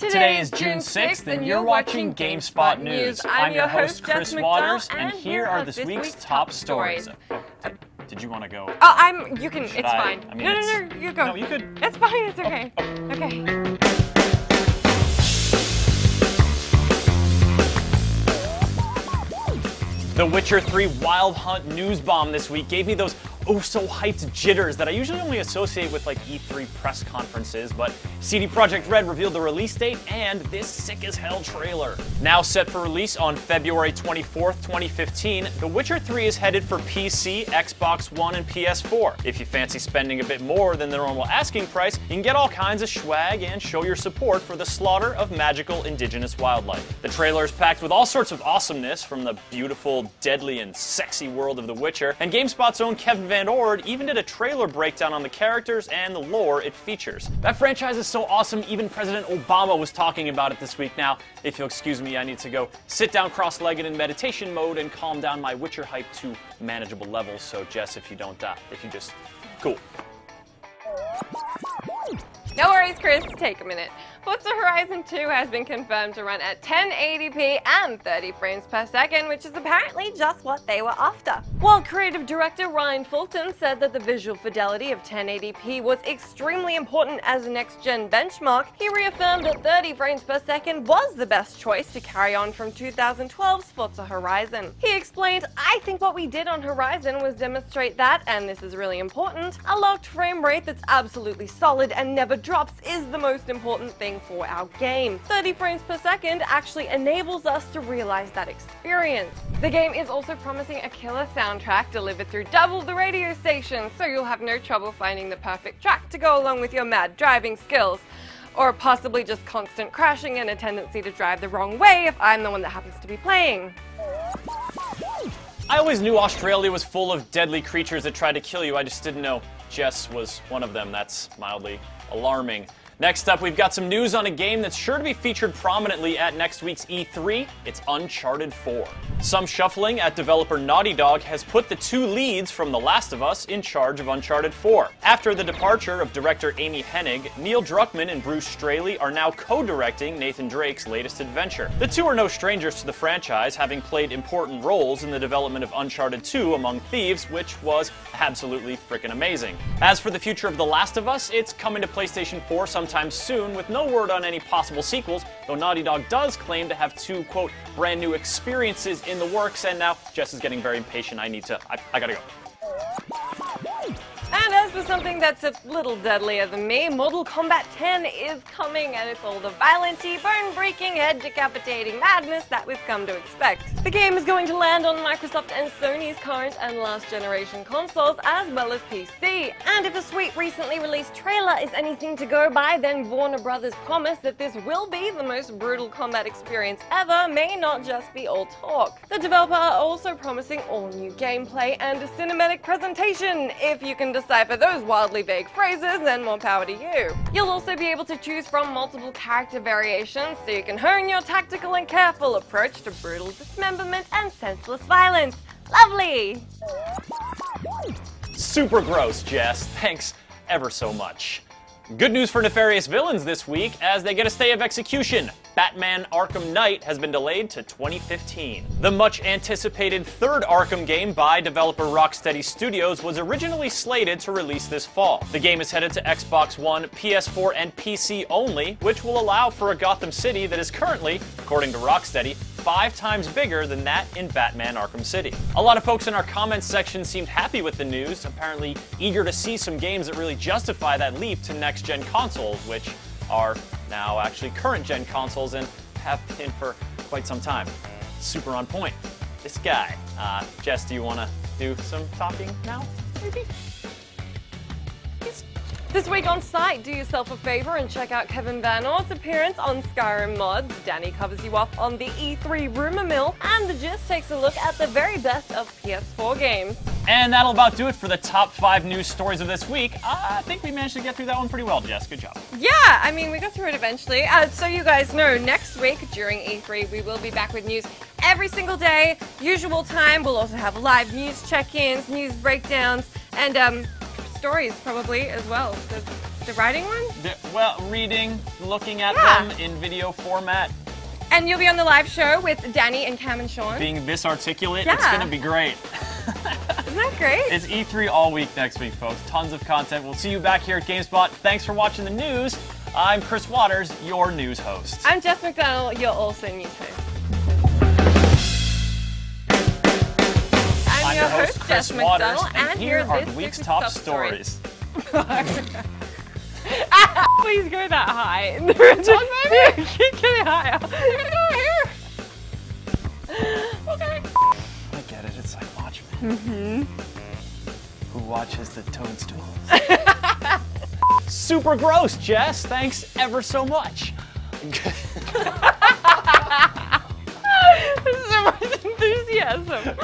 Today is June 6th, and you're watching GameSpot News. I'm your host, Chris Waters, and here are this week's top stories. Did you want to go? Oh, you can, it's fine. I mean, no, you go. No, you could. It's fine, it's okay. Okay. The Witcher 3 Wild Hunt news bomb this week gave me those oh-so-hyped jitters that I usually only associate with like E3 press conferences, but CD Projekt Red revealed the release date and this sick-as-hell trailer. Now set for release on February 24th, 2015, The Witcher 3 is headed for PC, Xbox One, and PS4. If you fancy spending a bit more than the normal asking price, you can get all kinds of swag and show your support for the slaughter of magical indigenous wildlife. The trailer is packed with all sorts of awesomeness, from the beautiful, deadly, and sexy world of The Witcher, and GameSpot's own Kevin Van Ord even did a trailer breakdown on the characters and the lore it features. That franchise is so awesome, even President Obama was talking about it this week. Now, if you'll excuse me, I need to go sit down cross-legged in meditation mode and calm down my Witcher hype to manageable levels, so Jess, if you just... Cool. No worries, Chris. Take a minute. Forza Horizon 2 has been confirmed to run at 1080p and 30 frames per second, which is apparently just what they were after. While creative director Ryan Fulton said that the visual fidelity of 1080p was extremely important as a next-gen benchmark, he reaffirmed that 30 frames per second was the best choice to carry on from 2012's Forza Horizon. He explained, "I think what we did on Horizon was demonstrate that, and this is really important, a locked frame rate that's absolutely solid and never drops is the most important thing for our game. 30 frames per second actually enables us to realize that experience." The game is also promising a killer soundtrack delivered through double the radio stations, so you'll have no trouble finding the perfect track to go along with your mad driving skills. Or possibly just constant crashing and a tendency to drive the wrong way if I'm the one that happens to be playing. I always knew Australia was full of deadly creatures that tried to kill you, I just didn't know Jess was one of them. That's mildly alarming. Next up, we've got some news on a game that's sure to be featured prominently at next week's E3. It's Uncharted 4. Some shuffling at developer Naughty Dog has put the two leads from The Last of Us in charge of Uncharted 4. After the departure of director Amy Hennig, Neil Druckmann and Bruce Straley are now co-directing Nathan Drake's latest adventure. The two are no strangers to the franchise, having played important roles in the development of Uncharted 2 Among Thieves, which was absolutely freaking amazing. As for the future of The Last of Us, it's coming to PlayStation 4 sometime soon, with no word on any possible sequels, though Naughty Dog does claim to have two, quote, brand new experiences in the works, and now Jess is getting very impatient. I gotta go. And as for something that's a little deadlier than me, Mortal Kombat 10 is coming, and it's all the violent-y, bone-breaking, head-decapitating madness that we've come to expect. The game is going to land on Microsoft and Sony's current and last-generation consoles, as well as PC. And if a sweet recently released trailer is anything to go by, then Warner Brothers' promise that this will be the most brutal combat experience ever may not just be all talk. The developer are also promising all-new gameplay and a cinematic presentation. If you can decipher those wildly vague phrases, then more power to you. You'll also be able to choose from multiple character variations, so you can hone your tactical and careful approach to brutal dismemberment and senseless violence. Lovely! Super gross, Jess. Thanks ever so much. Good news for nefarious villains this week, as they get a stay of execution. Batman Arkham Knight has been delayed to 2015. The much-anticipated third Arkham game by developer Rocksteady Studios was originally slated to release this fall. The game is headed to Xbox One, PS4, and PC only, which will allow for a Gotham City that is currently, according to Rocksteady, 5 times bigger than that in Batman Arkham City. A lot of folks in our comments section seemed happy with the news, apparently eager to see some games that really justify that leap to next-gen consoles, which are now actually current-gen consoles and have been for quite some time. Super on point. This guy. Jess, do you want to do some talking now, maybe? This week on site, do yourself a favor and check out Kevin Van Ord's appearance on Skyrim Mods. Danny covers you off on the E3 rumor mill, and The Gist takes a look at the very best of PS4 games. And that'll about do it for the top 5 news stories of this week. I think we managed to get through that one pretty well, Jess. Good job. Yeah, I mean, we got through it eventually. So you guys know, next week during E3, we will be back with news every single day, usual time. We'll also have live news check-ins, news breakdowns, and stories probably as well. The writing one? Well, reading, looking at them in video format. And you'll be on the live show with Danny and Cam and Sean. Being this articulate, it's gonna be great. Isn't that great? It's E3 all week next week, folks. Tons of content. We'll see you back here at GameSpot. Thanks for watching the news. I'm Chris Waters, your news host. I'm Jess McDonald, you're also news host. I'm your host, Jess McDonald, and here are the week's top stories. Please go that high. John, maybe? Keep getting higher. You're gonna go here. Okay. I get it, it's like Watchmen. Who watches the toadstools? Super gross, Jess. Thanks ever so much. So much enthusiasm.